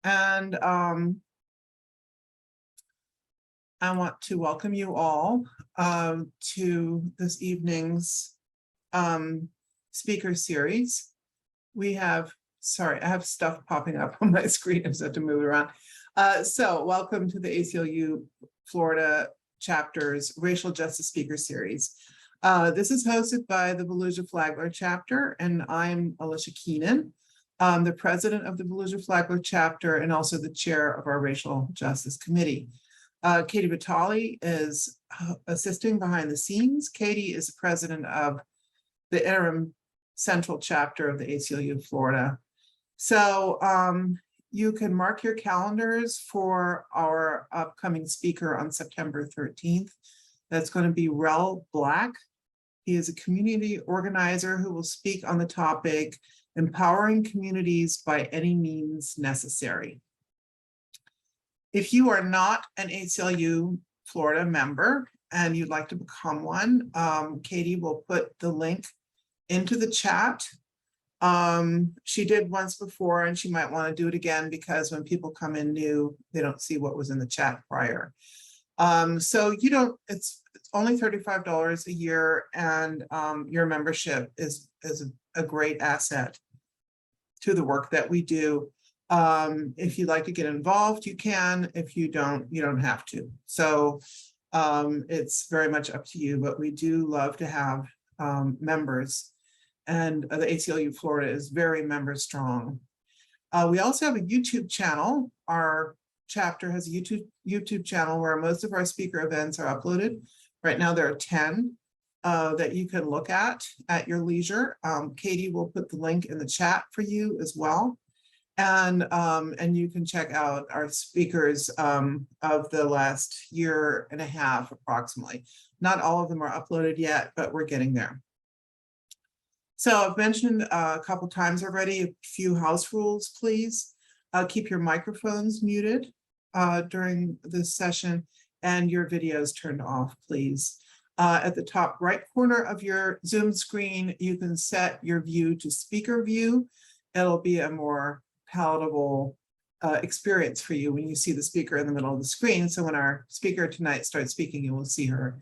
And I want to welcome you all to this evening's speaker series. We have, sorry, I have stuff popping up on my screen. I just have to move it around. So welcome to the ACLU Florida chapter's Racial Justice Speaker Series. This is hosted by the Volusia Flagler chapter, and I'm Alicia Keenan, the president of the Volusia Flagler chapter and also the chair of our Racial Justice Committee. Katie Vitale is assisting behind the scenes. Katie is the president of the interim central chapter of the ACLU Florida. So you can mark your calendars for our upcoming speaker on September 13th. That's going to be Rel Black. He is a community organizer who will speak on the topic, empowering communities by any means necessary. If you are not an ACLU Florida member and you'd like to become one, Katie will put the link into the chat. She did once before and she might want to do it again because when people come in new, they don't see what was in the chat prior. So you don't, it's only $35 a year, and your membership is a great asset to the work that we do. If you'd like to get involved, you can. If you don't, you don't have to. So it's very much up to you, but we do love to have members, and the ACLU Florida is very member strong. We also have a YouTube channel. Our chapter has a YouTube channel where most of our speaker events are uploaded. Right now there are 10 that you can look at your leisure. Katie will put the link in the chat for you as well. And you can check out our speakers of the last year and a half approximately. Not all of them are uploaded yet, but we're getting there. So I've mentioned a couple times already, a few house rules, please. Keep your microphones muted during this session and your videos turned off, please. At the top right corner of your Zoom screen, you can set your view to speaker view. It'll be a more palatable experience for you when you see the speaker in the middle of the screen. So when our speaker tonight starts speaking, you will see her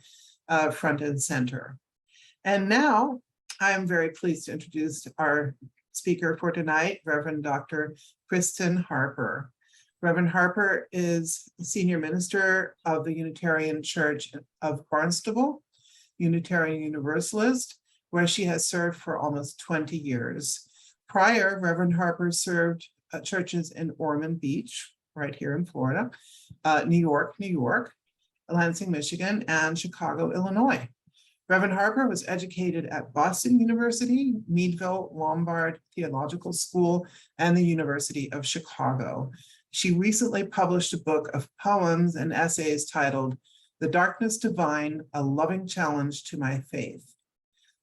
front and center. And now I am very pleased to introduce our speaker for tonight, Reverend Dr. Kristen Harper. Reverend Harper is Senior Minister of the Unitarian Church of Barnstable, Unitarian Universalist, where she has served for almost 20 years. Prior, Reverend Harper served churches in Ormond Beach, right here in Florida, New York, Lansing, Michigan, and Chicago, Illinois. Reverend Harper was educated at Boston University, Meadville Lombard Theological School, and the University of Chicago. She recently published a book of poems and essays titled "The Darkness Divine, A Loving Challenge to My Faith."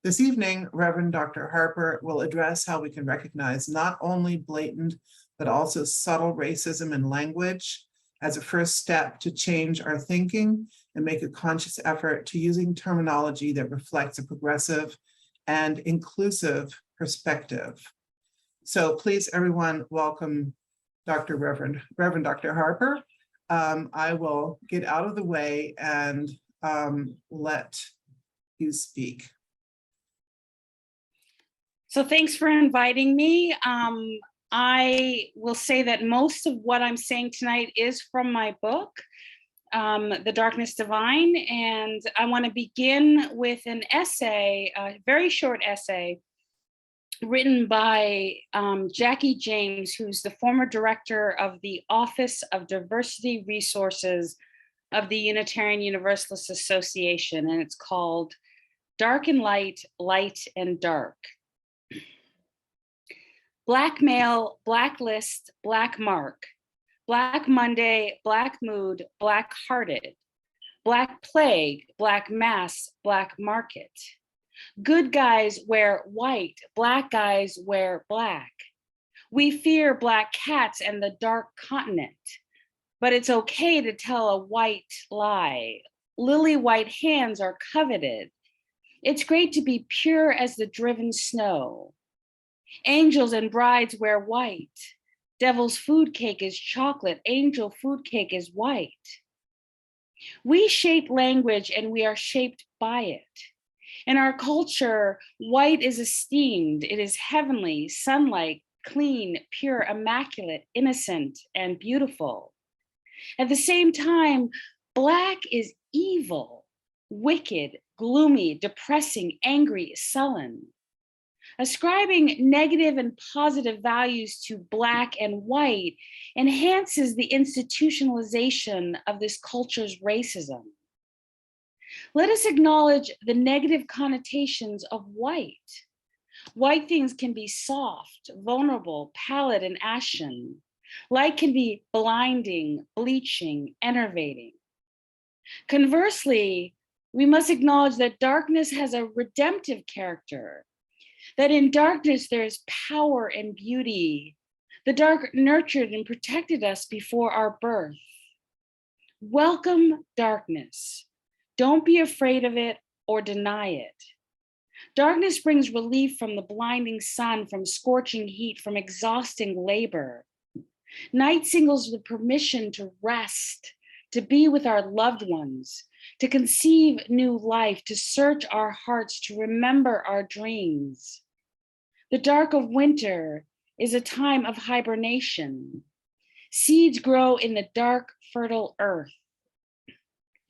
This evening, Reverend Dr. Harper will address how we can recognize not only blatant, but also subtle racism in language as a first step to change our thinking and make a conscious effort to using terminology that reflects a progressive and inclusive perspective. So please, everyone, welcome Reverend Dr. Harper. I will get out of the way and let you speak. So thanks for inviting me. I will say that most of what I'm saying tonight is from my book, The Darkness Divine, and I want to begin with an essay, a very short essay, written by Jackie James, who's the former director of the Office of Diversity Resources of the Unitarian Universalist Association, and it's called Dark and Light, Light and Dark. Black male, blacklist, black mark, Black Monday, black mood, black hearted, Black plague, black mass, black market. Good guys wear white, black guys wear black. We fear black cats and the dark continent, but it's okay to tell a white lie. Lily white hands are coveted. It's great to be pure as the driven snow. Angels and brides wear white. Devil's food cake is chocolate. Angel food cake is white. We shape language and we are shaped by it. In our culture, white is esteemed. It is heavenly, sunlight, clean, pure, immaculate, innocent, and beautiful. At the same time, Black is evil, wicked, gloomy, depressing, angry, sullen. Ascribing negative and positive values to Black and white enhances the institutionalization of this culture's racism. Let us acknowledge the negative connotations of white. White things can be soft, vulnerable, pallid, and ashen. Light can be blinding, bleaching, enervating. Conversely, we must acknowledge that darkness has a redemptive character, that in darkness there is power and beauty. The dark nurtured and protected us before our birth. Welcome darkness. Don't be afraid of it or deny it. Darkness brings relief from the blinding sun, from scorching heat, from exhausting labor. Night signals the permission to rest, to be with our loved ones, to conceive new life, to search our hearts, to remember our dreams. The dark of winter is a time of hibernation. Seeds grow in the dark, fertile earth.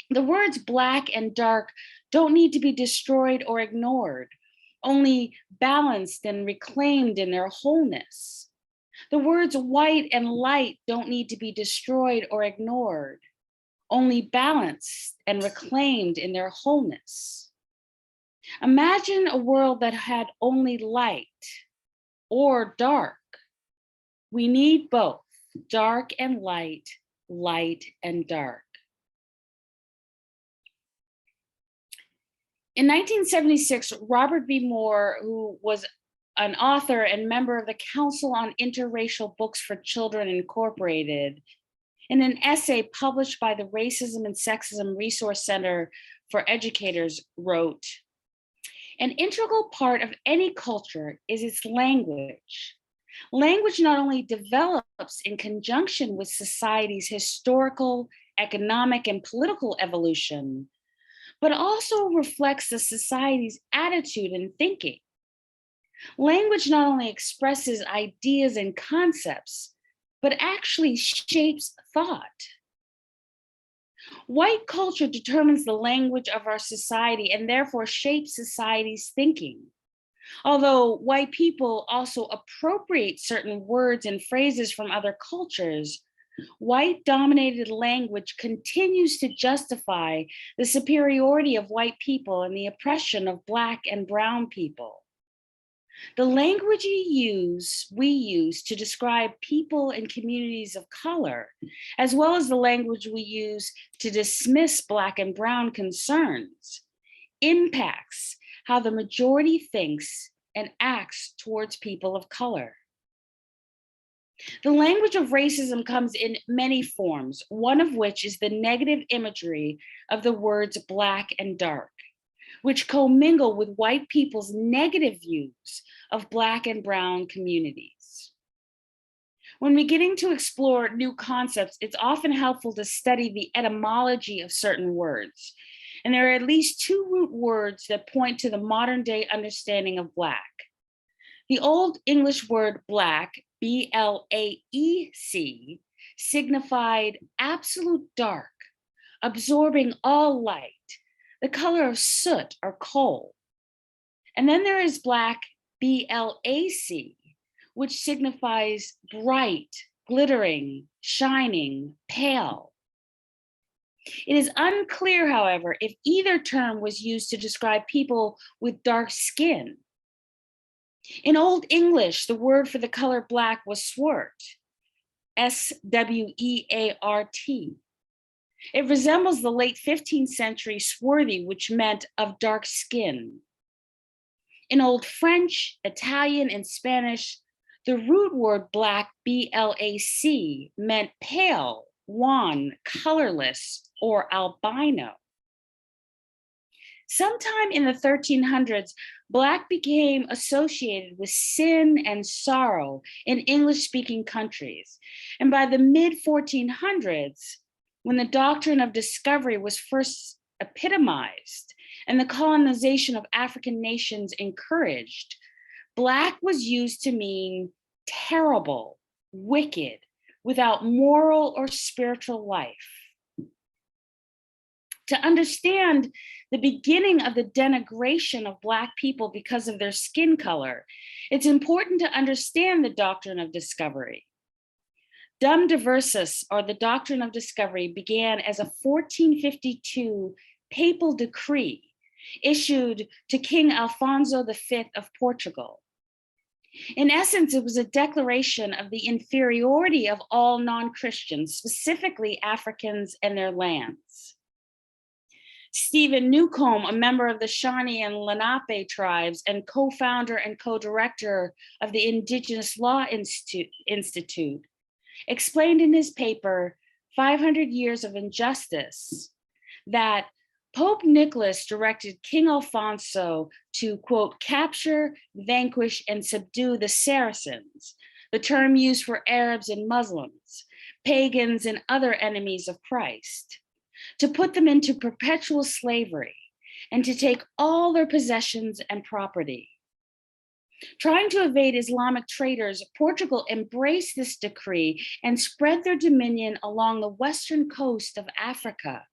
The words Black and dark don't need to be destroyed or ignored, only balanced and reclaimed in their wholeness. The words white and light don't need to be destroyed or ignored, only balanced and reclaimed in their wholeness. Imagine a world that had only light or dark. We need both, dark and light, light and dark. In 1976, Robert B. Moore, who was an author and member of the Council on Interracial Books for Children Incorporated, in an essay published by the Racism and Sexism Resource Center for Educators, wrote, "An integral part of any culture is its language. Language not only develops in conjunction with society's historical, economic, and political evolution, but also reflects the society's attitude and thinking. Language not only expresses ideas and concepts, but actually shapes thought. White culture determines the language of our society and therefore shapes society's thinking. Although white people also appropriate certain words and phrases from other cultures, white-dominated language continues to justify the superiority of white people and the oppression of Black and brown people. The language we use to describe people and communities of color, as well as the language we use to dismiss Black and brown concerns, impacts how the majority thinks and acts towards people of color. The language of racism comes in many forms, one of which is the negative imagery of the words Black and dark, which commingle with white people's negative views of Black and brown communities. When beginning to explore new concepts, it's often helpful to study the etymology of certain words. And there are at least two root words that point to the modern day understanding of Black. The Old English word black, B-L-A-E-C, signified absolute dark, absorbing all light, the color of soot or coal. And then there is black, B-L-A-C, which signifies bright, glittering, shining, pale. It is unclear, however, if either term was used to describe people with dark skin. In Old English, the word for the color black was swart, S-W-E-A-R-T. It resembles the late 15th century swarthy, which meant of dark skin. In Old French, Italian, and Spanish, the root word black, B-L-A-C, meant pale, wan, colorless, or albino. Sometime in the 1300s, Black became associated with sin and sorrow in English-speaking countries. And by the mid-1400s, when the doctrine of discovery was first epitomized and the colonization of African nations encouraged, Black was used to mean terrible, wicked, without moral or spiritual life. To understand the beginning of the denigration of Black people because of their skin color, it's important to understand the doctrine of discovery. Dum diversus, or the doctrine of discovery, began as a 1452 papal decree issued to King Alfonso V of Portugal. In essence, it was a declaration of the inferiority of all non-Christians, specifically Africans and their lands. Stephen Newcomb, a member of the Shawnee and Lenape tribes and co-founder and co-director of the Indigenous Law Institute, explained in his paper, 500 Years of Injustice, that Pope Nicholas directed King Alfonso to, quote, capture, vanquish, and subdue the Saracens, the term used for Arabs and Muslims, pagans and other enemies of Christ, to put them into perpetual slavery and to take all their possessions and property. Trying to evade Islamic traders, Portugal embraced this decree and spread their dominion along the western coast of Africa,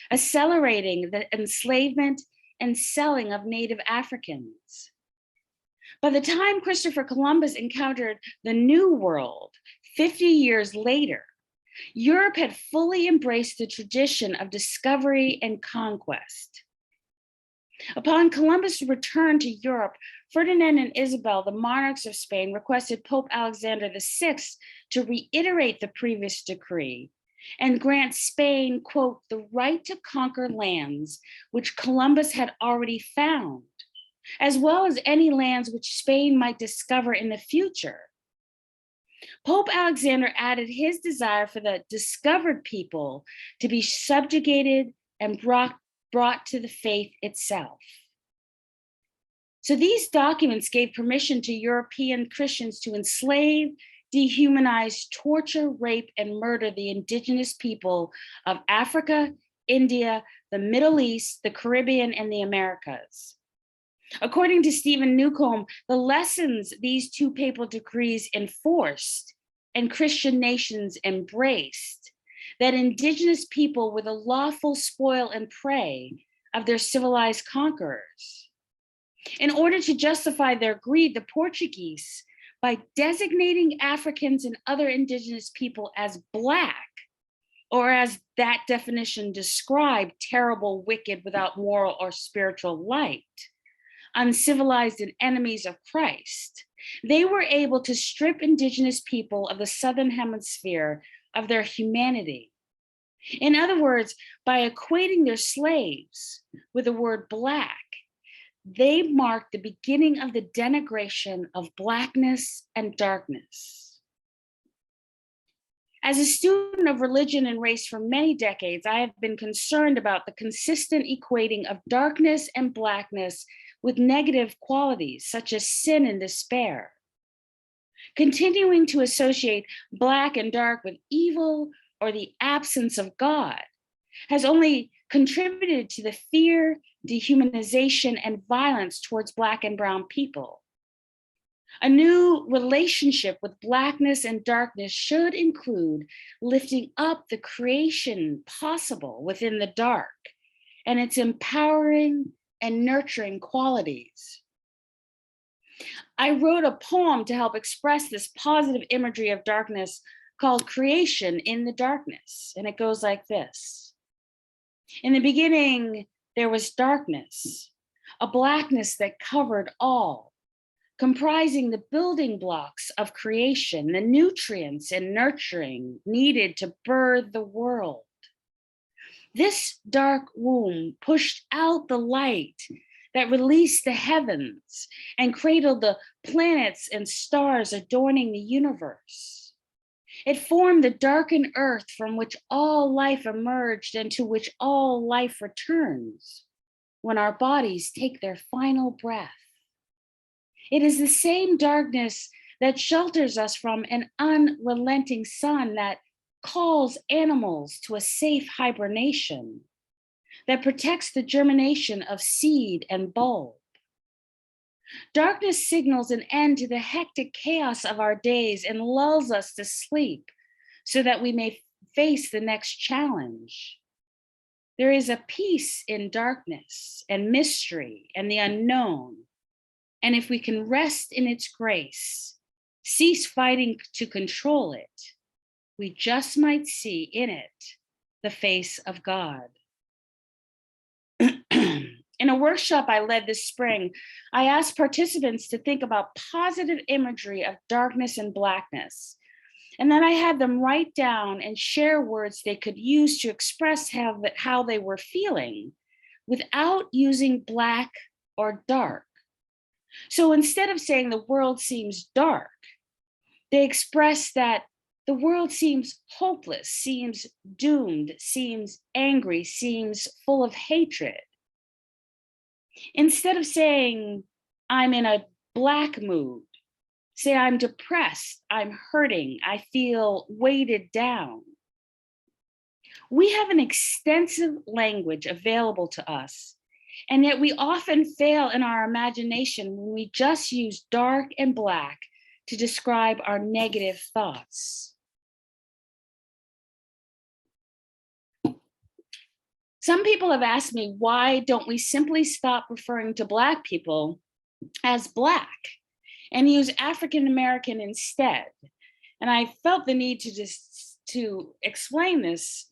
accelerating the enslavement and selling of native Africans. By the time Christopher Columbus encountered the New World 50 years later, Europe had fully embraced the tradition of discovery and conquest. Upon Columbus' return to Europe, Ferdinand and Isabel, the monarchs of Spain, requested Pope Alexander VI to reiterate the previous decree and grant Spain, quote, the right to conquer lands which Columbus had already found, as well as any lands which Spain might discover in the future. Pope Alexander added his desire for the discovered people to be subjugated and brought to the faith itself. So these documents gave permission to European Christians to enslave, dehumanize, torture, rape, and murder the indigenous people of Africa, India, the Middle East, the Caribbean, and the Americas. According to Stephen Newcomb, the lessons these two papal decrees enforced and Christian nations embraced, that indigenous people were the lawful spoil and prey of their civilized conquerors. In order to justify their greed, the Portuguese, by designating Africans and other indigenous people as Black, or as that definition described, terrible, wicked, without moral or spiritual light, uncivilized and enemies of Christ, they were able to strip indigenous people of the Southern Hemisphere of their humanity. In other words, by equating their slaves with the word Black, they marked the beginning of the denigration of Blackness and darkness. As a student of religion and race for many decades, I have been concerned about the consistent equating of darkness and Blackness with negative qualities such as sin and despair. Continuing to associate Black and dark with evil or the absence of God has only contributed to the fear, dehumanization, and violence towards Black and brown people. A new relationship with Blackness and darkness should include lifting up the creation possible within the dark and its empowering and nurturing qualities. I wrote a poem to help express this positive imagery of darkness called Creation in the Darkness, and it goes like this. In the beginning, there was darkness, a blackness that covered all, comprising the building blocks of creation, the nutrients and nurturing needed to birth the world. This dark womb pushed out the light that released the heavens and cradled the planets and stars adorning the universe. It formed the darkened earth from which all life emerged and to which all life returns when our bodies take their final breath. It is the same darkness that shelters us from an unrelenting sun, that calls animals to a safe hibernation, that protects the germination of seed and bulb. Darkness signals an end to the hectic chaos of our days and lulls us to sleep so that we may face the next challenge. There is a peace in darkness and mystery and the unknown. And if we can rest in its grace, cease fighting to control it, we just might see in it the face of God. In a workshop I led this spring, I asked participants to think about positive imagery of darkness and blackness. And then I had them write down and share words they could use to express how they were feeling without using black or dark. So instead of saying the world seems dark, they expressed that the world seems hopeless, seems doomed, seems angry, seems full of hatred. Instead of saying, I'm in a black mood, say, I'm depressed, I'm hurting, I feel weighted down. We have an extensive language available to us, and yet we often fail in our imagination when we just use dark and black to describe our negative thoughts. Some people have asked me, why don't we simply stop referring to Black people as Black and use African American instead? And I felt the need to explain this.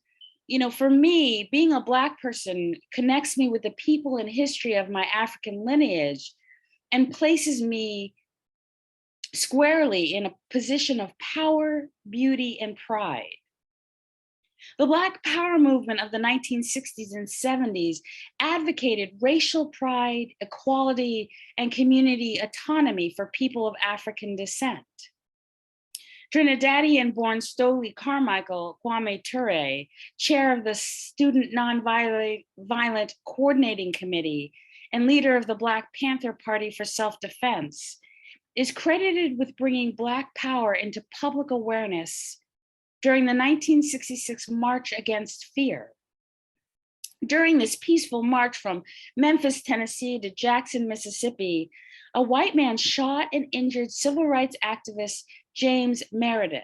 You know, for me, being a Black person connects me with the people and history of my African lineage and places me squarely in a position of power, beauty, and pride. The Black Power movement of the 1960s and 70s advocated racial pride, equality, and community autonomy for people of African descent. Trinidadian-born Stokely Carmichael Kwame Ture, chair of the Student Nonviolent Coordinating Committee and leader of the Black Panther Party for Self-Defense, is credited with bringing Black power into public awareness during the 1966 March Against Fear. During this peaceful march from Memphis, Tennessee to Jackson, Mississippi, a white man shot and injured civil rights activist James Meredith.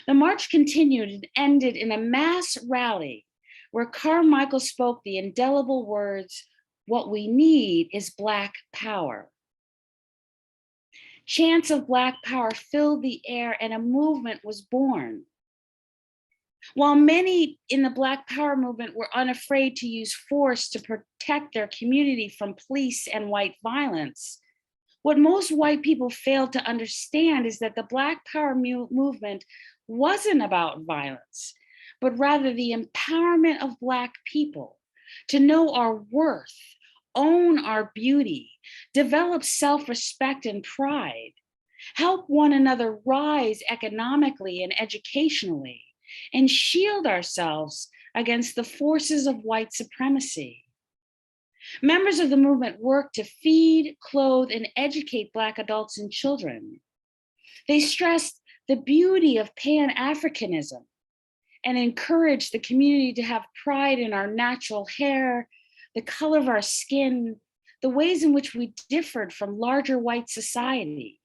The march continued and ended in a mass rally where Carmichael spoke the indelible words, "What we need is Black power." Chants of Black power filled the air and a movement was born. While many in the Black Power movement were unafraid to use force to protect their community from police and white violence, what most white people failed to understand is that the Black Power movement wasn't about violence, but rather the empowerment of Black people to know our worth, own our beauty, develop self-respect and pride, help one another rise economically and educationally, and shield ourselves against the forces of white supremacy. Members of the movement worked to feed, clothe, and educate Black adults and children. They stressed the beauty of Pan-Africanism and encouraged the community to have pride in our natural hair, the color of our skin, the ways in which we differed from larger white society.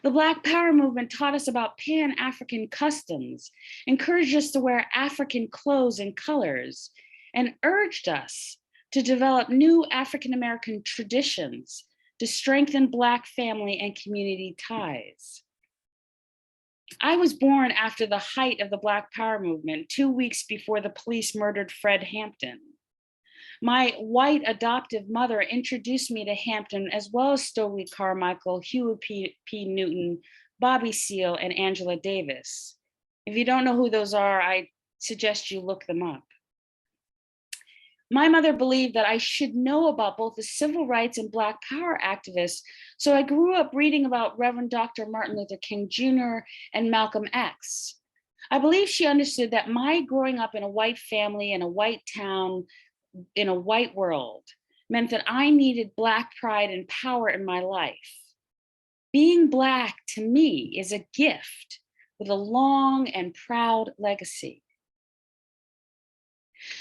The Black Power movement taught us about Pan-African customs, encouraged us to wear African clothes and colors, and urged us to develop new African-American traditions to strengthen Black family and community ties. I was born after the height of the Black Power movement, 2 weeks before the police murdered Fred Hampton. My white adoptive mother introduced me to Hampton, as well as Stokely Carmichael, Huey P. Newton, Bobby Seale, and Angela Davis. If you don't know who those are, I suggest you look them up. My mother believed that I should know about both the civil rights and Black Power activists, so I grew up reading about Reverend Dr. Martin Luther King Jr. and Malcolm X. I believe she understood that my growing up in a white family, in a white town, in a white world, meant that I needed Black pride and power in my life. Being Black to me is a gift with a long and proud legacy.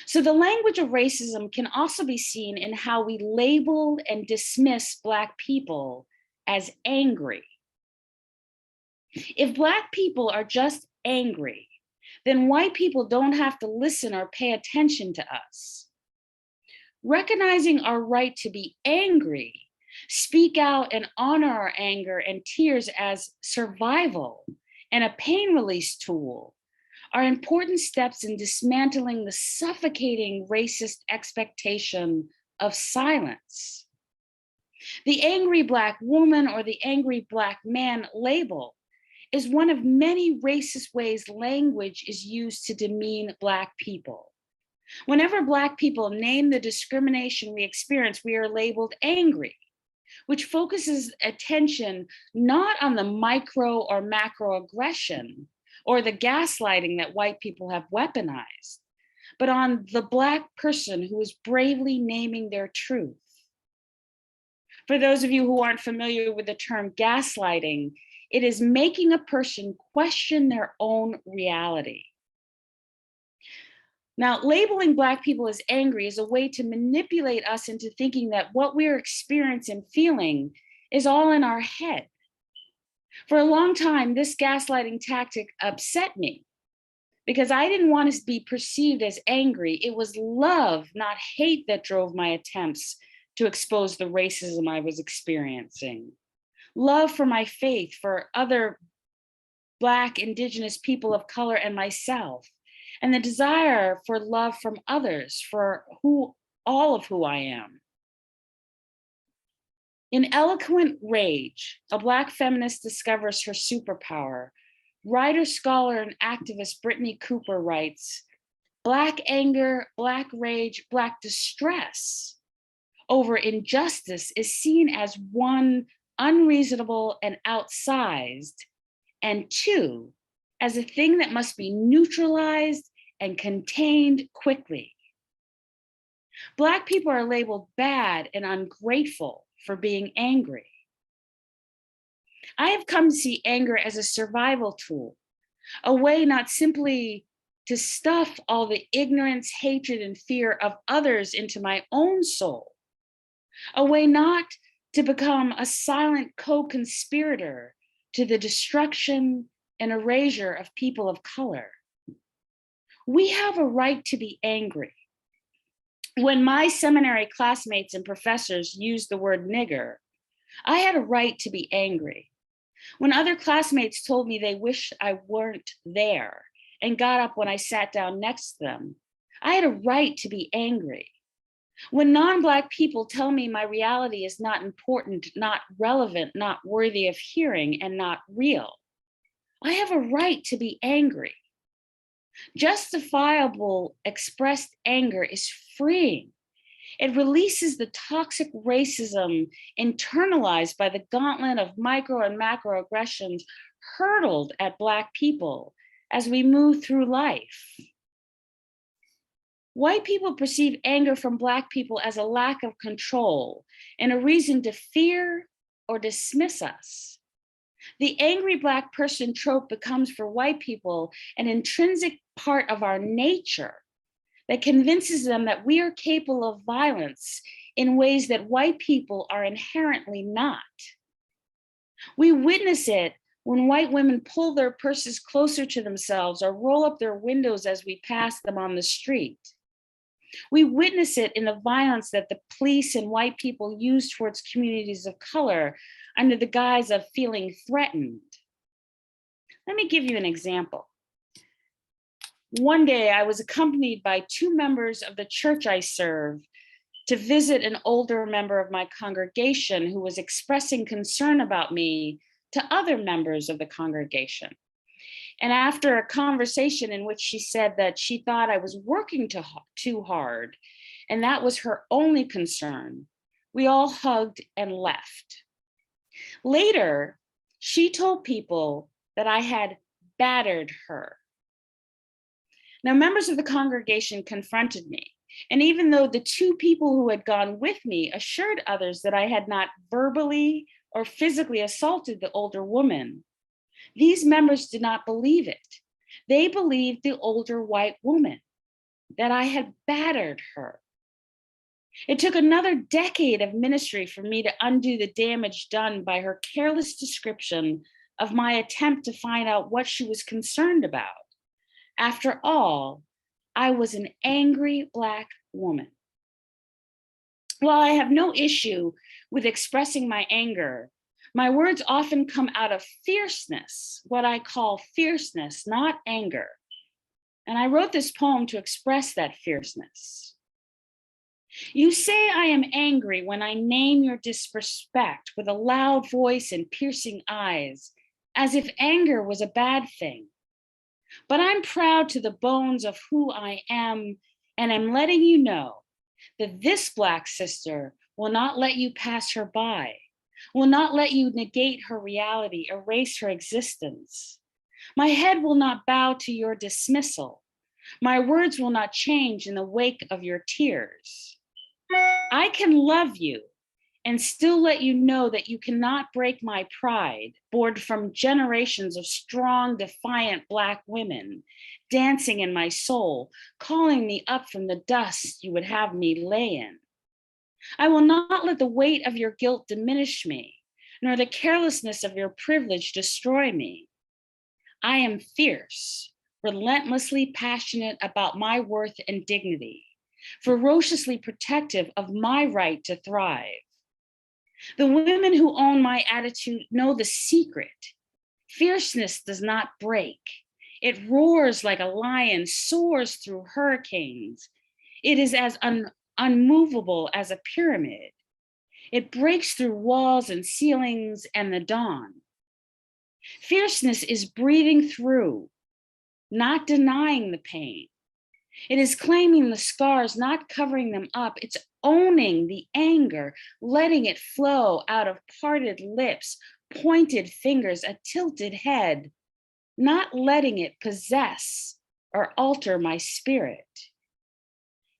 So the language of racism can also be seen in how we label and dismiss Black people as angry. If Black people are just angry, then white people don't have to listen or pay attention to us. Recognizing our right to be angry, speak out and honor our anger and tears as survival and a pain release tool are important steps in dismantling the suffocating racist expectation of silence. The angry Black woman or the angry Black man label is one of many racist ways language is used to demean Black people. Whenever Black people name the discrimination we experience, we are labeled angry, which focuses attention not on the micro or macro aggression or the gaslighting that white people have weaponized, but on the Black person who is bravely naming their truth. For those of you who aren't familiar with the term gaslighting, it is making a person question their own reality. Now, labeling Black people as angry is a way to manipulate us into thinking that what we're experiencing and feeling is all in our head. For a long time, this gaslighting tactic upset me because I didn't want to be perceived as angry. It was love, not hate, that drove my attempts to expose the racism I was experiencing. Love for my faith, for other Black, Indigenous people of color and myself, and the desire for love from others for all of who I am. In Eloquent Rage, a Black feminist discovers her superpower. Writer, scholar, and activist Brittany Cooper writes, Black anger, Black rage, Black distress over injustice is seen as one, unreasonable and outsized, and two, as a thing that must be neutralized and contained quickly. Black people are labeled bad and ungrateful for being angry. I have come to see anger as a survival tool, a way not simply to stuff all the ignorance, hatred, and fear of others into my own soul, a way not to become a silent co-conspirator to the destruction and erasure of people of color. We have a right to be angry. When my seminary classmates and professors used the word nigger, I had a right to be angry. When other classmates told me they wished I weren't there and got up when I sat down next to them, I had a right to be angry. When non-Black people tell me my reality is not important, not relevant, not worthy of hearing, and not real, I have a right to be angry. Justifiable expressed anger is freeing. It releases the toxic racism internalized by the gauntlet of micro and macro aggressions hurled at Black people as we move through life. White people perceive anger from Black people as a lack of control and a reason to fear or dismiss us. The angry Black person trope becomes for white people an intrinsic part of our nature that convinces them that we are capable of violence in ways that white people are inherently not. We witness it when white women pull their purses closer to themselves or roll up their windows as we pass them on the street. We witness it in the violence that the police and white people use towards communities of color under the guise of feeling threatened. Let me give you an example. One day I was accompanied by two members of the church I serve to visit an older member of my congregation who was expressing concern about me to other members of the congregation. And after a conversation in which she said that she thought I was working too hard, and that was her only concern, we all hugged and left. Later, she told people that I had battered her. Now, members of the congregation confronted me. And even though the two people who had gone with me assured others that I had not verbally or physically assaulted the older woman, these members did not believe it. They believed the older white woman, that I had battered her. It took another decade of ministry for me to undo the damage done by her careless description of my attempt to find out what she was concerned about. After all, I was an angry Black woman. While I have no issue with expressing my anger, my words often come out of fierceness, what I call fierceness, not anger. And I wrote this poem to express that fierceness. You say I am angry when I name your disrespect with a loud voice and piercing eyes, as if anger was a bad thing. But I'm proud to the bones of who I am, and I'm letting you know that this Black sister will not let you pass her by, will not let you negate her reality, erase her existence. My head will not bow to your dismissal. My words will not change in the wake of your tears. I can love you and still let you know that you cannot break my pride, born from generations of strong, defiant Black women, dancing in my soul, calling me up from the dust you would have me lay in. I will not let the weight of your guilt diminish me, nor the carelessness of your privilege destroy me. I am fierce, relentlessly passionate about my worth and dignity, ferociously protective of my right to thrive. The women who own my attitude know the secret. Fierceness does not break. It roars like a lion, soars through hurricanes. It is as unmovable as a pyramid. It breaks through walls and ceilings and the dawn. Fierceness is breathing through, not denying the pain. It is claiming the scars, not covering them up. It's owning the anger, letting it flow out of parted lips, pointed fingers, a tilted head, not letting it possess or alter my spirit.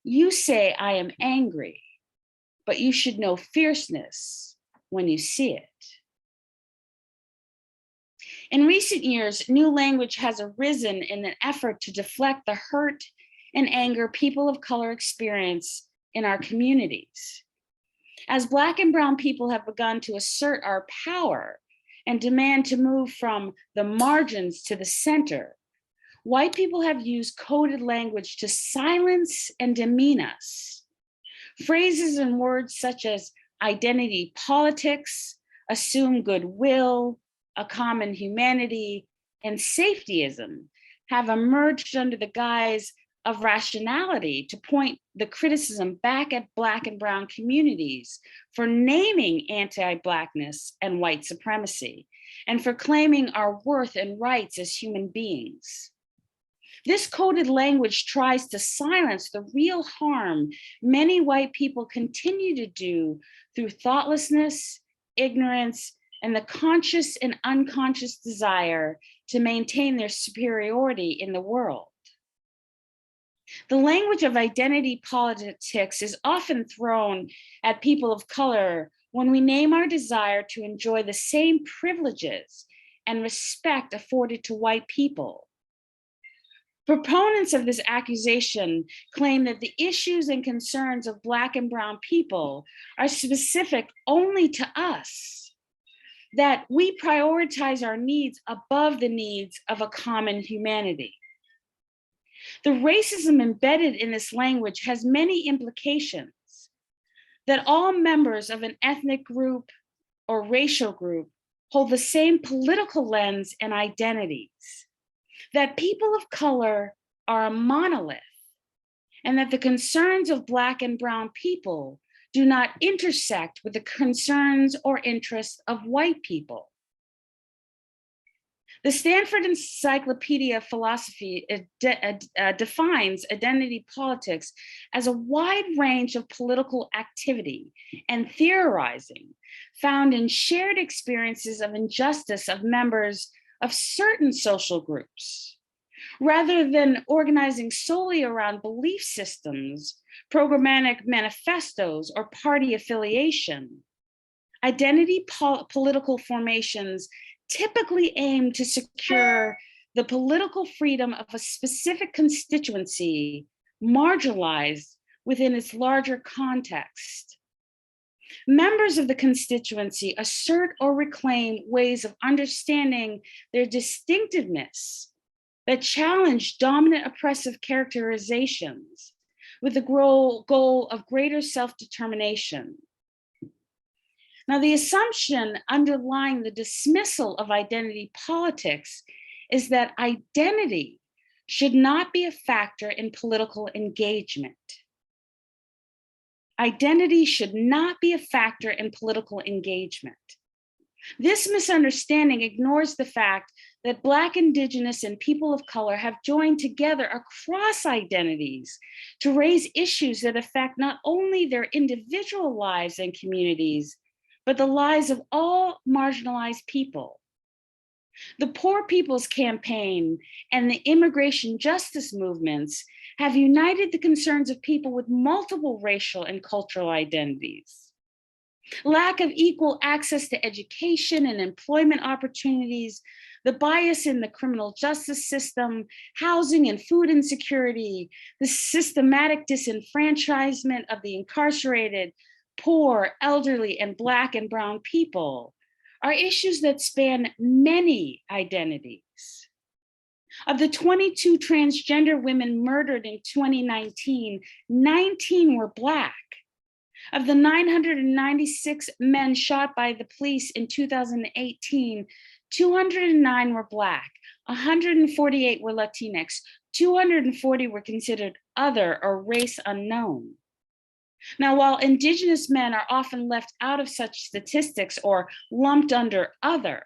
You say I am angry, but you should know fierceness when you see it. In recent years, new language has arisen in an effort to deflect the hurt and anger people of color experience in our communities. As Black and brown people have begun to assert our power and demand to move from the margins to the center, white people have used coded language to silence and demean us. Phrases and words such as identity politics, assume goodwill, a common humanity, and safetyism have emerged under the guise of rationality to point the criticism back at Black and brown communities for naming anti-Blackness and white supremacy, and for claiming our worth and rights as human beings. This coded language tries to silence the real harm many white people continue to do through thoughtlessness, ignorance, and the conscious and unconscious desire to maintain their superiority in the world. The language of identity politics is often thrown at people of color when we name our desire to enjoy the same privileges and respect afforded to white people. Proponents of this accusation claim that the issues and concerns of Black and brown people are specific only to us, that we prioritize our needs above the needs of a common humanity. The racism embedded in this language has many implications, that all members of an ethnic group or racial group hold the same political lens and identities, that people of color are a monolith, and that the concerns of Black and brown people do not intersect with the concerns or interests of white people. The Stanford Encyclopedia of Philosophy defines identity politics as a wide range of political activity and theorizing found in shared experiences of injustice of members of certain social groups, Rather than organizing solely around belief systems, programmatic manifestos, or party affiliation, identity political formations typically aim to secure the political freedom of a specific constituency marginalized within its larger context. Members of the constituency assert or reclaim ways of understanding their distinctiveness that challenge dominant oppressive characterizations with the goal of greater self-determination. Now, the assumption underlying the dismissal of identity politics is that identity should not be a factor in political engagement. Identity should not be a factor in political engagement. This misunderstanding ignores the fact that Black, Indigenous, and people of color have joined together across identities to raise issues that affect not only their individual lives and communities, but the lives of all marginalized people. The Poor People's Campaign and the immigration justice movements have united the concerns of people with multiple racial and cultural identities. Lack of equal access to education and employment opportunities, the bias in the criminal justice system, housing and food insecurity, the systematic disenfranchisement of the incarcerated, poor, elderly, and Black and brown people are issues that span many identities. Of the 22 transgender women murdered in 2019, 19 were Black. Of the 996 men shot by the police in 2018, 209 were Black, 148 were Latinx, 240 were considered other or race unknown. Now, while Indigenous men are often left out of such statistics or lumped under other,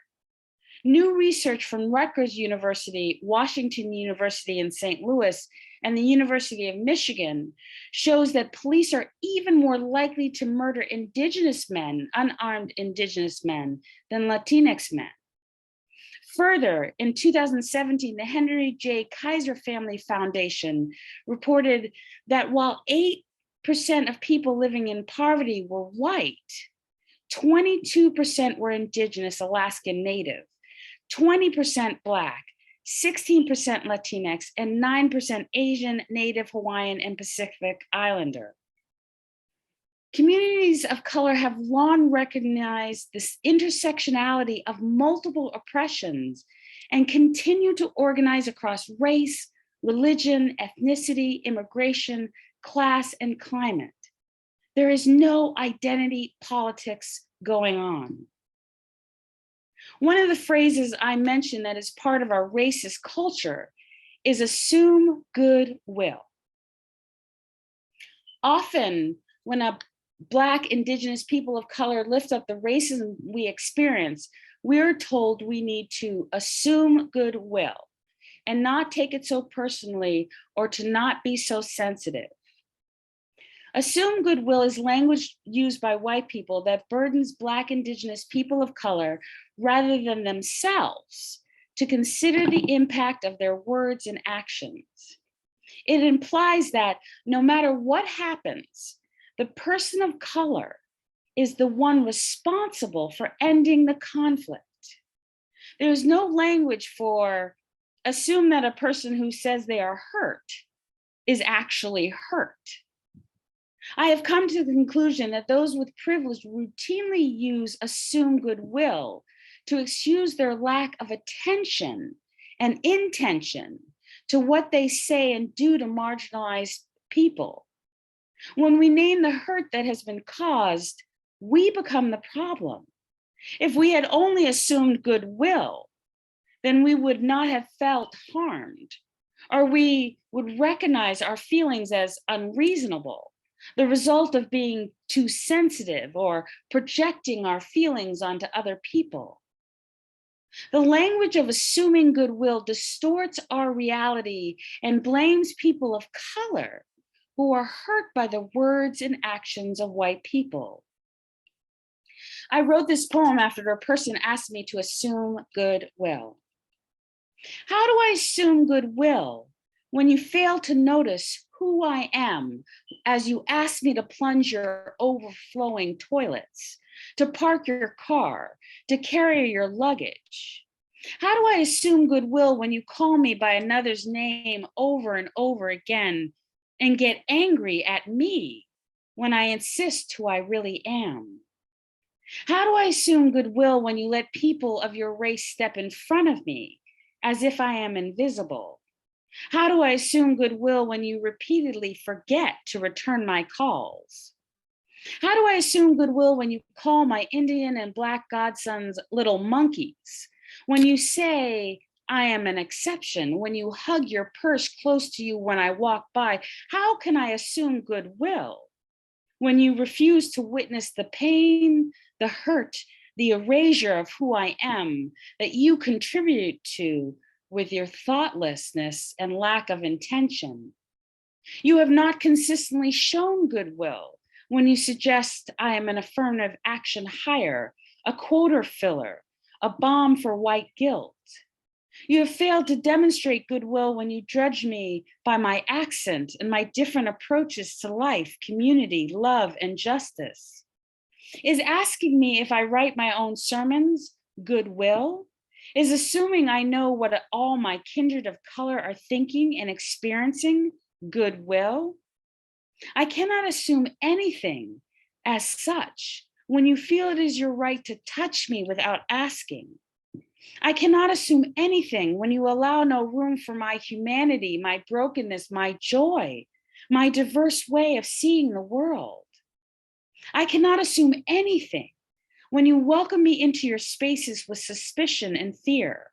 new research from Rutgers University, Washington University in St. Louis, and the University of Michigan shows that police are even more likely to murder Indigenous men, unarmed Indigenous men, than Latinx men. Further, in 2017, the Henry J. Kaiser Family Foundation reported that while 8% of people living in poverty were white, 22% were Indigenous Alaskan Native, 20% Black, 16% Latinx, and 9% Asian, Native, Hawaiian, and Pacific Islander. Communities of color have long recognized this intersectionality of multiple oppressions and continue to organize across race, religion, ethnicity, immigration, class, and climate. There is no identity politics going on. One of the phrases I mentioned that is part of our racist culture is assume goodwill. Often, when a Black, Indigenous, people of color lift up the racism we experience, we're told we need to assume goodwill and not take it so personally or to not be so sensitive. Assume goodwill is language used by white people that burdens Black, Indigenous, people of color rather than themselves to consider the impact of their words and actions. It implies that no matter what happens, the person of color is the one responsible for ending the conflict. There's no language for assume that a person who says they are hurt is actually hurt. I have come to the conclusion that those with privilege routinely use assume goodwill to excuse their lack of attention and intention to what they say and do to marginalized people. When we name the hurt that has been caused, we become the problem. If we had only assumed goodwill, then we would not have felt harmed, or we would recognize our feelings as unreasonable, the result of being too sensitive or projecting our feelings onto other people. The language of assuming goodwill distorts our reality and blames people of color who are hurt by the words and actions of white people. I wrote this poem after a person asked me to assume goodwill. How do I assume goodwill when you fail to notice who I am as you ask me to plunge your overflowing toilets, to park your car, to carry your luggage? How do I assume goodwill when you call me by another's name over and over again and get angry at me when I insist who I really am? How do I assume goodwill when you let people of your race step in front of me as if I am invisible? How do I assume goodwill when you repeatedly forget to return my calls? How do I assume goodwill when you call my Indian and Black godsons little monkeys? When you say I am an exception, when you hug your purse close to you when I walk by, how can I assume goodwill when you refuse to witness the pain, the hurt, the erasure of who I am that you contribute to with your thoughtlessness and lack of intention? You have not consistently shown goodwill when you suggest I am an affirmative action hire, a quota filler, a balm for white guilt. You have failed to demonstrate goodwill when you judge me by my accent and my different approaches to life, community, love, and justice. Is asking me if I write my own sermons goodwill? Is assuming I know what all my kindred of color are thinking and experiencing goodwill? I cannot assume anything as such when you feel it is your right to touch me without asking. I cannot assume anything when you allow no room for my humanity, my brokenness, my joy, my diverse way of seeing the world. I cannot assume anything when you welcome me into your spaces with suspicion and fear.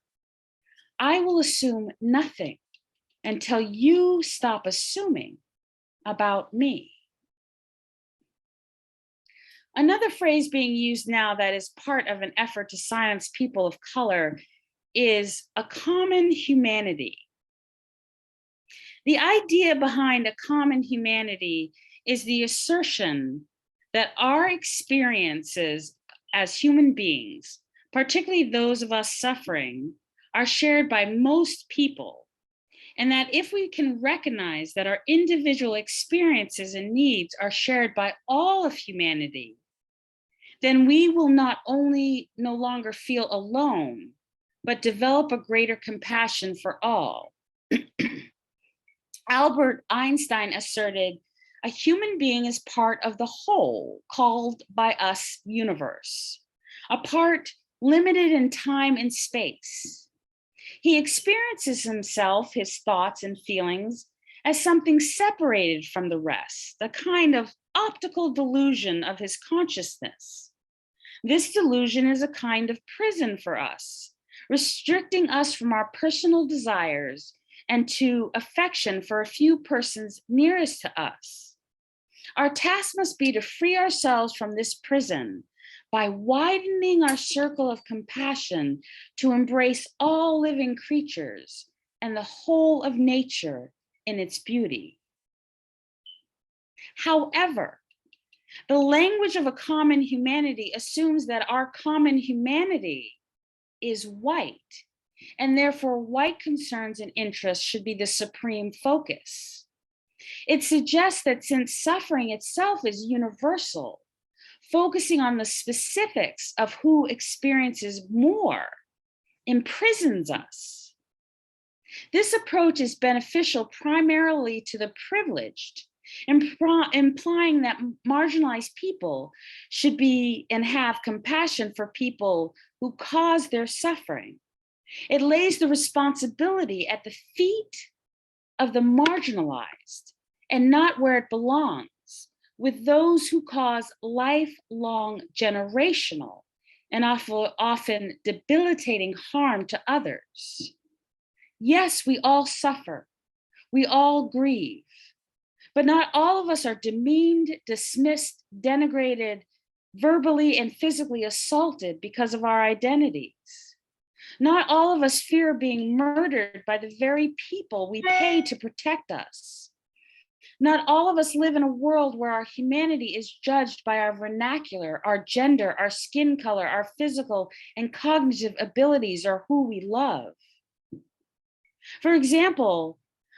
I will assume nothing until you stop assuming about me. Another phrase being used now that is part of an effort to silence people of color is a common humanity. The idea behind a common humanity is the assertion that our experiences as human beings, particularly those of us suffering, are shared by most people. And that if we can recognize that our individual experiences and needs are shared by all of humanity, then we will not only no longer feel alone, but develop a greater compassion for all. Albert Einstein asserted, a human being is part of the whole called by us universe, a part limited in time and space. He experiences himself, his thoughts and feelings, as something separated from the rest, a kind of optical delusion of his consciousness. This delusion is a kind of prison for us, restricting us from our personal desires and to affection for a few persons nearest to us. Our task must be to free ourselves from this prison by widening our circle of compassion to embrace all living creatures and the whole of nature in its beauty. However, the language of a common humanity assumes that our common humanity is white, and therefore white concerns and interests should be the supreme focus. It suggests that since suffering itself is universal, focusing on the specifics of who experiences more imprisons us. This approach is beneficial primarily to the privileged, implying that marginalized people should be and have compassion for people who cause their suffering. It lays the responsibility at the feet of the marginalized and not where it belongs, with those who cause lifelong, generational, and often debilitating harm to others. Yes, we all suffer, we all grieve, but not all of us are demeaned, dismissed, denigrated, verbally and physically assaulted because of our identities. Not all of us fear being murdered by the very people we pay to protect us. Not all of us live in a world where our humanity is judged by our vernacular, our gender, our skin, skin color, our physical and cognitive abilities, or who we love. For example,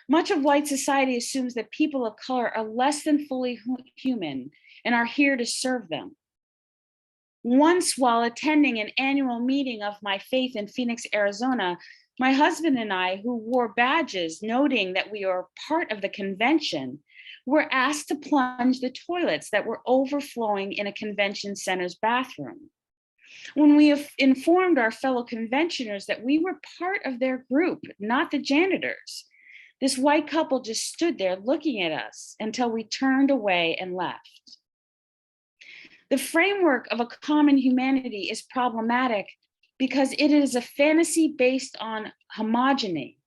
much of white society assumes that people of color are less than fully human and are here to serve them. Once, while attending an annual meeting of my faith in Phoenix, Arizona, my husband and I, who wore badges noting that we are part of the convention, were asked to plunge the toilets that were overflowing in a convention center's bathroom. When we have informed our fellow conventioners that we were part of their group, not the janitors, this white couple just stood there looking at us until we turned away and left. The framework of a common humanity is problematic because it is a fantasy based on homogeny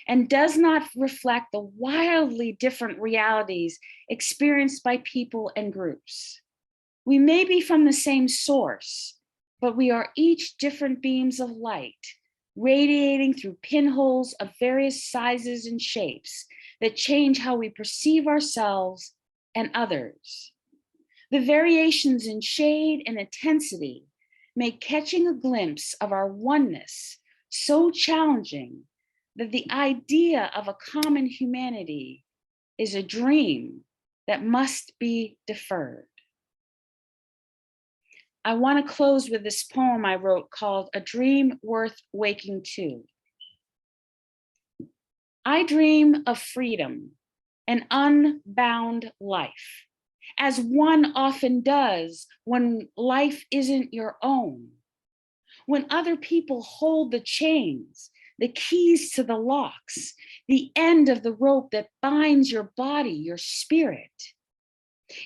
and does not reflect the wildly different realities experienced by people and groups. We may be from the same source, but we are each different beams of light, radiating through pinholes of various sizes and shapes that change how we perceive ourselves and others. The variations in shade and intensity make catching a glimpse of our oneness so challenging that the idea of a common humanity is a dream that must be deferred. I want to close with this poem I wrote called A Dream Worth Waking To. I dream of freedom, an unbound life, as one often does when life isn't your own. When other people hold the chains, the keys to the locks, the end of the rope that binds your body, your spirit.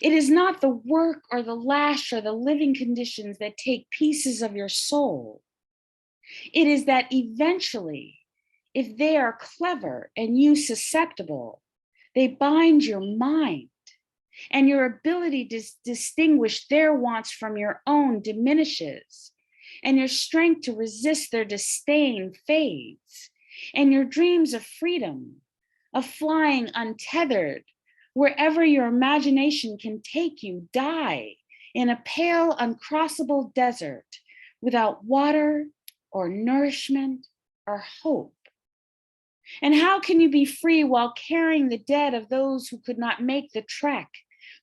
It is not the work or the lash or the living conditions that take pieces of your soul. It is that eventually, if they are clever and you susceptible, they bind your mind, and your ability to distinguish their wants from your own diminishes, and your strength to resist their disdain fades, and your dreams of freedom, of flying untethered, wherever your imagination can take you, die in a pale, uncrossable desert without water or nourishment or hope. And how can you be free while carrying the dead of those who could not make the trek,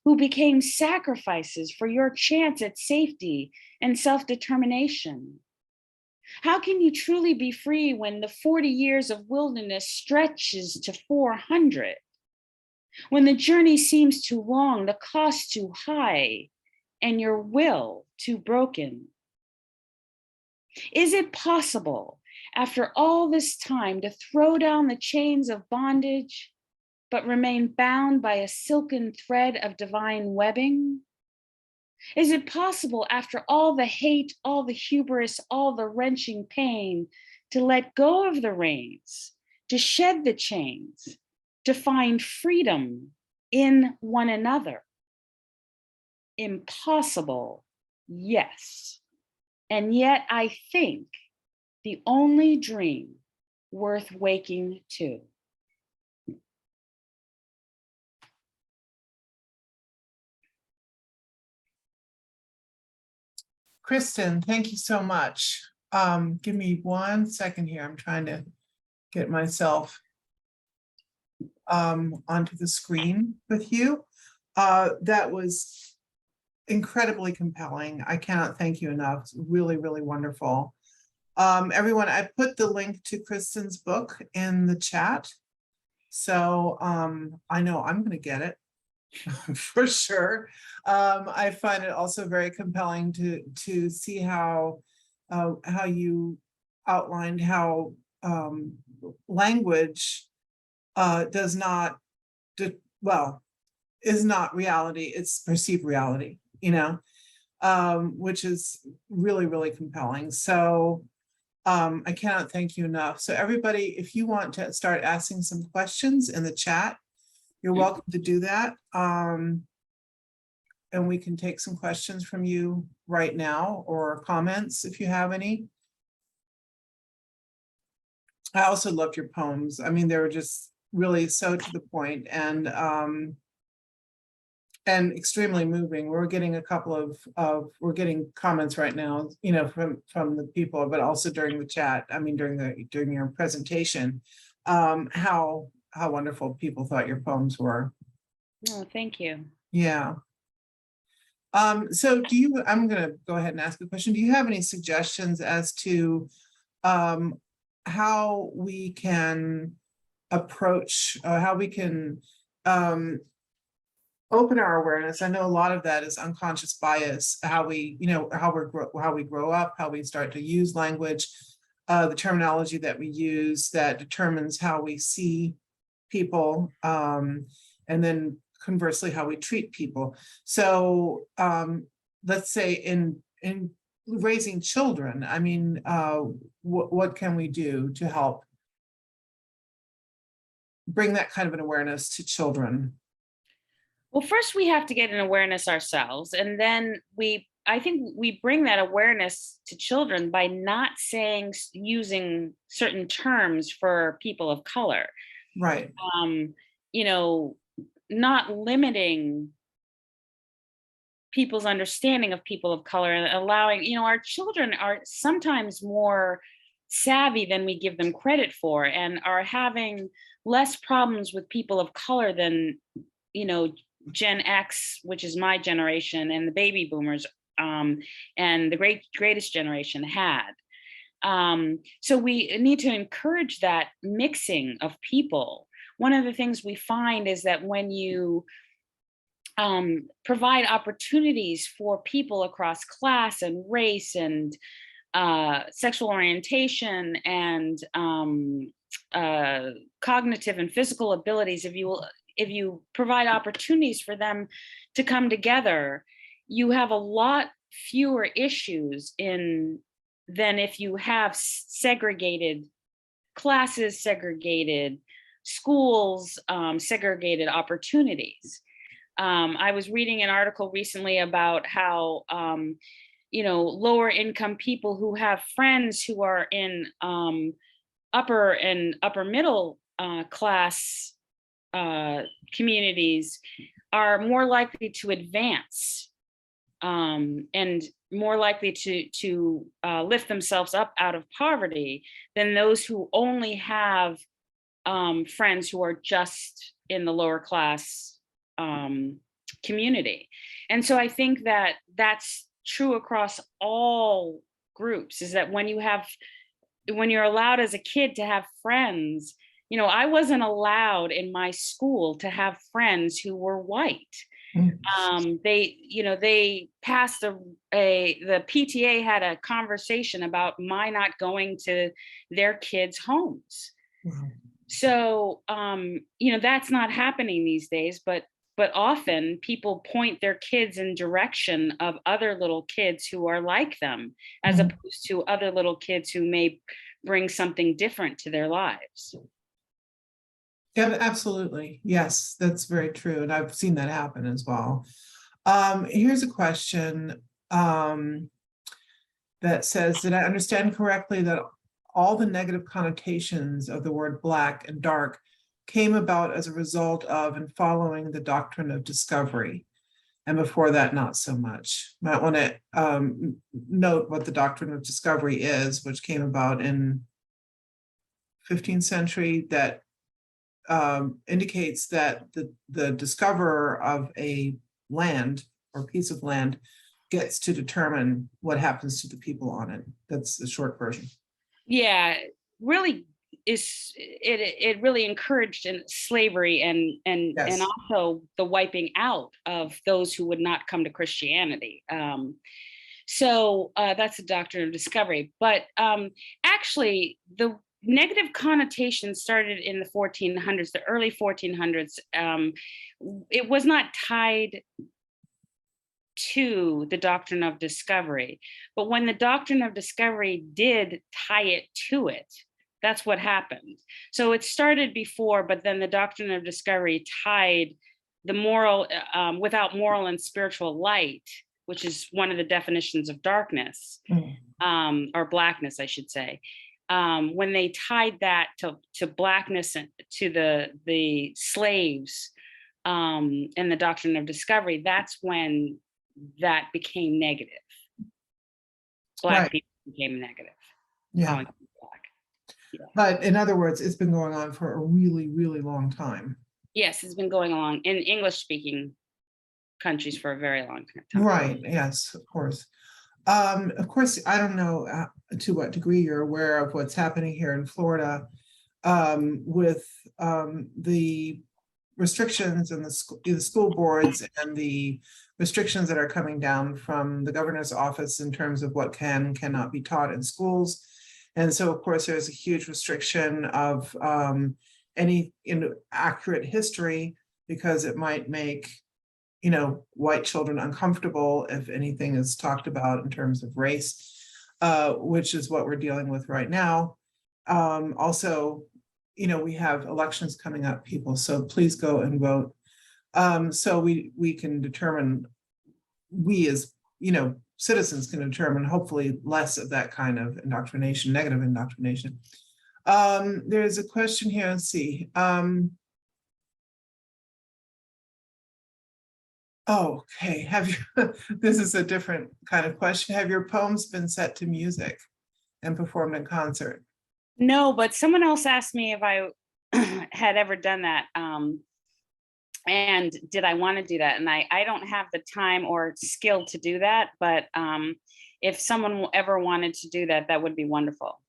who became sacrifices for your chance at safety and self-determination? How can you truly be free when the 40 years of wilderness stretches to 400? When the journey seems too long, the cost too high, and your will too broken? Is it possible, after all this time, to throw down the chains of bondage, but remain bound by a silken thread of divine webbing? Is it possible, after all the hate, all the hubris, all the wrenching pain, to let go of the reins, to shed the chains, to find freedom in one another? Impossible, yes. And yet I think the only dream worth waking to. Kristen, thank you so much. Give me 1 second here. I'm trying to get myself onto the screen with you. That was incredibly compelling. I cannot thank you enough. It's really, really wonderful. Everyone, I put the link to Kristen's book in the chat. So I know I'm going to get it for sure. I find it also very compelling to see how you outlined how language does not, is not reality, it's perceived reality, you know, which is really, really compelling. So I cannot thank you enough. So everybody, if you want to start asking some questions in the chat, you're welcome to do that. And we can take some questions from you right now, or comments if you have any. I also loved your poems. I mean, they were just really so to the point and extremely moving. We're getting a couple of we're getting comments right now, you know, from the people, but also during the chat. I mean, during your presentation. how wonderful people thought your poems were. Oh, thank you. Yeah. So I'm gonna go ahead and ask a question. Do you have any suggestions as to how we can approach, how we can open our awareness? I know a lot of that is unconscious bias, how we, how we grow up, how we start to use language, the terminology that we use that determines how we see people, and then conversely how we treat people. So let's say in raising children, I mean, what can we do to help bring that kind of an awareness to children? Well, first we have to get an awareness ourselves, and then I think we bring that awareness to children by not using certain terms for people of color. Right. Not limiting people's understanding of people of color, and allowing, our children are sometimes more savvy than we give them credit for, and are having less problems with people of color than, Gen X, which is my generation, and the baby boomers, and the greatest generation had. So we need to encourage that mixing of people. One of the things we find is that when you provide opportunities for people across class and race and sexual orientation and cognitive and physical abilities, if you provide opportunities for them to come together, you have a lot fewer issues than if you have segregated classes, segregated schools, segregated opportunities. I was reading an article recently about how lower income people who have friends who are in upper and upper middle class communities are more likely to advance and more likely to lift themselves up out of poverty than those who only have friends who are just in the lower class community. And so I think that that's true across all groups, is that when you're allowed as a kid to have friends, I wasn't allowed in my school to have friends who were white. They passed the PTA had a conversation about my not going to their kids' homes. Wow. So, that's not happening these days, but often people point their kids in direction of other little kids who are like them, as opposed to other little kids who may bring something different to their lives. Yeah, absolutely. Yes, that's very true. And I've seen that happen as well. Here's a question that says, did I understand correctly that all the negative connotations of the word Black and dark came about as a result of and following the doctrine of discovery? And before that, not so much. Might want to note what the doctrine of discovery is, which came about in 15th century, that indicates that the discoverer of a land or piece of land gets to determine what happens to the people on it. That's the short version. Yeah, really it really encouraged slavery and Yes. and also the wiping out of those who would not come to Christianity. So that's the doctrine of discovery. But actually, the negative connotation started in the 1400s, the early 1400s. It was not tied to the doctrine of discovery, but when the doctrine of discovery did tie it to it, that's what happened. So it started before, but then the doctrine of discovery tied the moral, without moral and spiritual light, which is one of the definitions of darkness, or blackness, I should say. When they tied that to blackness and to the slaves, and the doctrine of discovery, that's when that became negative. Black people became negative. Yeah. Black. But in other words, it's been going on for a really, really long time. Yes, it's been going along in English-speaking countries for a very long time. Right, yes, of course. Of course, I don't know to what degree you're aware of what's happening here in Florida with the restrictions and the school boards and the restrictions that are coming down from the governor's office in terms of what can and cannot be taught in schools. And so, of course, there's a huge restriction of any accurate history, because it might make white children uncomfortable if anything is talked about in terms of race, which is what we're dealing with right now. Also, we have elections coming up, people, so please go and vote. So we can determine, we as citizens can determine hopefully less of that kind of indoctrination, negative indoctrination. There's a question here, let's see. Okay, have you, this is a different kind of question. Have your poems been set to music and performed in concert? No, but someone else asked me if I had ever done that. And did I want to do that? And I don't have the time or skill to do that, but if someone ever wanted to do that, that would be wonderful.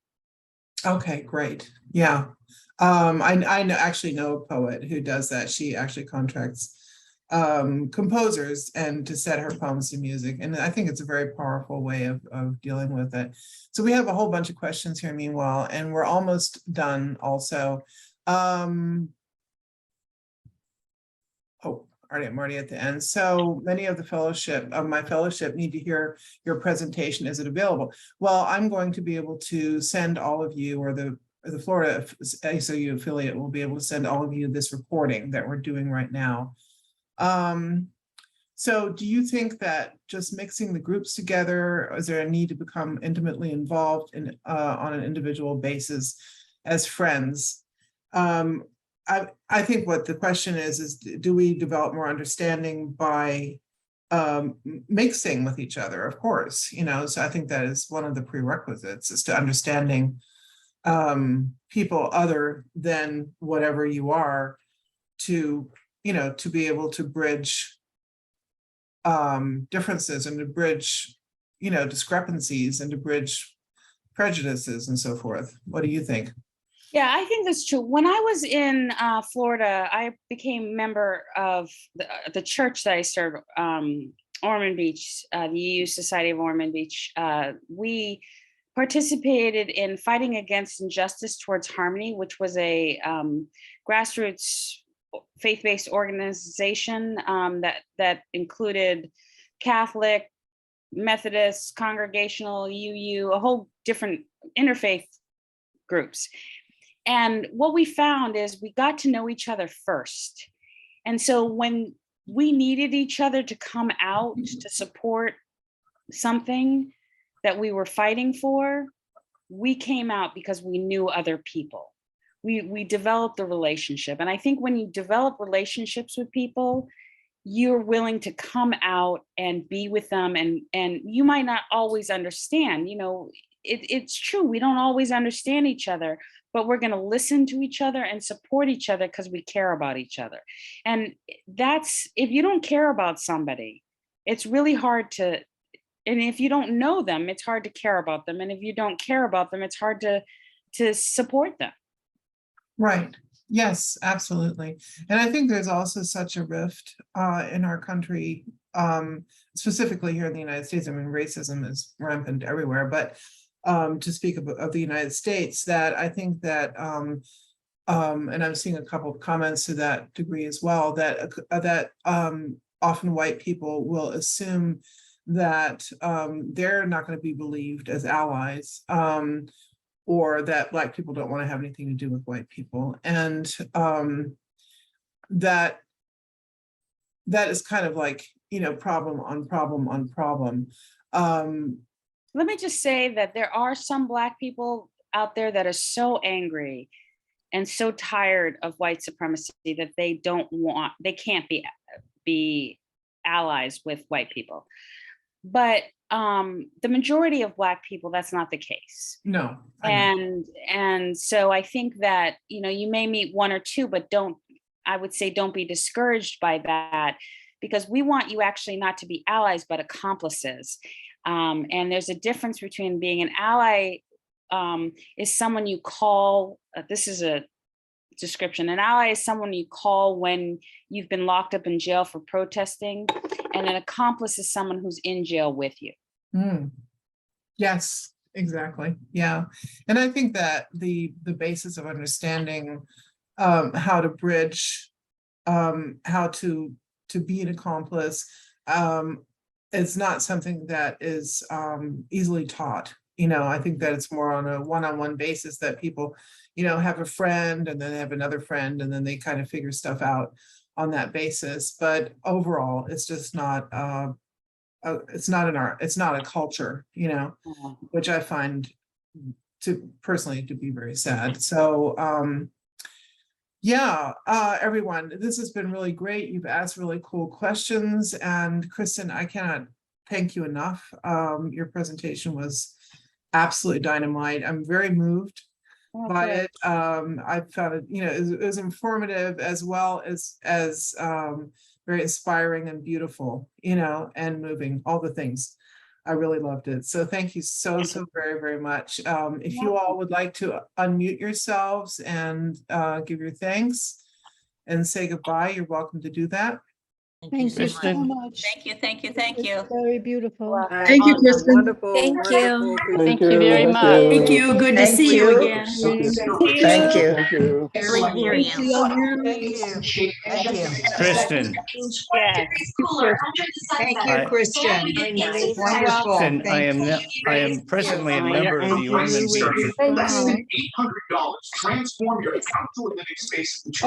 Okay, great. Yeah. Actually know a poet who does that. She actually contracts composers and to set her poems to music. And I think it's a very powerful way of dealing with it. So we have a whole bunch of questions here meanwhile, and we're almost done also. I'm already at the end. So many of my fellowship need to hear your presentation. Is it available? Well, I'm going to be able to send all of you, or the Florida ASOU affiliate will be able to send all of you this recording that we're doing right now. So do you think that just mixing the groups together, is there a need to become intimately involved in on an individual basis as friends? I think what the question is do we develop more understanding by mixing with each other? Of course, so I think that is one of the prerequisites, is to understanding people other than whatever you are, to be able to bridge differences, and to bridge discrepancies, and to bridge prejudices and so forth. What do you think? Yeah, I think that's true. When I was in Florida, I became a member of the church that I served, Ormond Beach, the EU Society of Ormond Beach. We participated in Fighting Against Injustice Towards Harmony, which was a grassroots faith-based organization that included Catholic, Methodist, Congregational, UU, a whole different interfaith groups. And what we found is we got to know each other first. And so when we needed each other to come out to support something that we were fighting for, we came out because we knew other people. We developed a relationship. And I think when you develop relationships with people, you're willing to come out and be with them. And you might not always understand, it's true. We don't always understand each other, but we're going to listen to each other and support each other because we care about each other. And that's, if you don't care about somebody, it's really hard to, and if you don't know them, it's hard to care about them. And if you don't care about them, it's hard to support them. Right. Yes, absolutely. And I think there's also such a rift in our country, specifically here in the United States. I mean, racism is rampant everywhere, but to speak of the United States, that I think that, and I'm seeing a couple of comments to that degree as well, that often white people will assume that they're not going to be believed as allies, or that Black people don't want to have anything to do with white people. And that is kind of like, problem on problem on problem. Let me just say that there are some Black people out there that are so angry and so tired of white supremacy that they can't be allies with white people. But the majority of Black people, that's not the case. No. I know. And so I think that, you know, you may meet one or two, but I would say don't be discouraged by that, because we want you actually not to be allies, but accomplices. And there's a difference between being an ally is someone you call, this is a description, an ally is someone you call when you've been locked up in jail for protesting, and an accomplice is someone who's in jail with you. Yes, exactly. Yeah. And I think that the basis of understanding how to bridge, how to be an accomplice, it's not something that is easily taught. You know, I think that it's more on a one-on-one basis that people, you know, have a friend and then they have another friend and then they kind of figure stuff out on that basis. But overall, it's just not, it's not a culture, you know, which I find personally to be very sad. So, yeah, everyone, this has been really great. You've asked really cool questions, and Kristen, I cannot thank you enough. Your presentation was absolutely dynamite. I'm very moved by it. I found it, you know, it was informative as well as very inspiring and beautiful, you know, and moving, all the things. I really loved it. So thank you so very, very much. If you all would like to unmute yourselves and give your thanks and say goodbye, you're welcome to do that. Thank you so much. Thank you, thank you, thank you. Very beautiful. Thank you, Kristen. Wonderful. Thank you. Thank you very much. Thank you. Good to see you again. Thank you. Great Kristen, Yes. Thank you, Kristen. Wonderful. Kristen, I am presently a member of the Ormond Beach. Transform your account to a living space into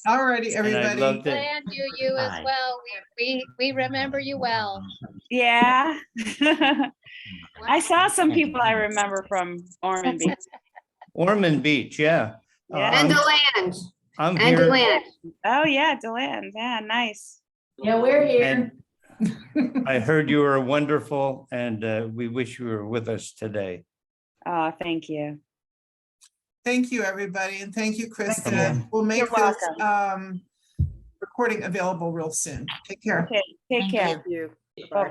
All righty, And I everybody. loved it. And you as well. We remember you well. Yeah. I saw some people I remember from Ormond Beach. Ormond Beach, yeah. Yeah. And DeLand. I'm And here. DeLand. Oh yeah, DeLand. Yeah, nice. Yeah, we're And I heard you were wonderful, and we wish you were with us today. Oh, thank you. Thank you, everybody, and thank you, Kristen. you. We'll make You're this recording available real soon. Take care. Okay, take care. you. Bye-bye.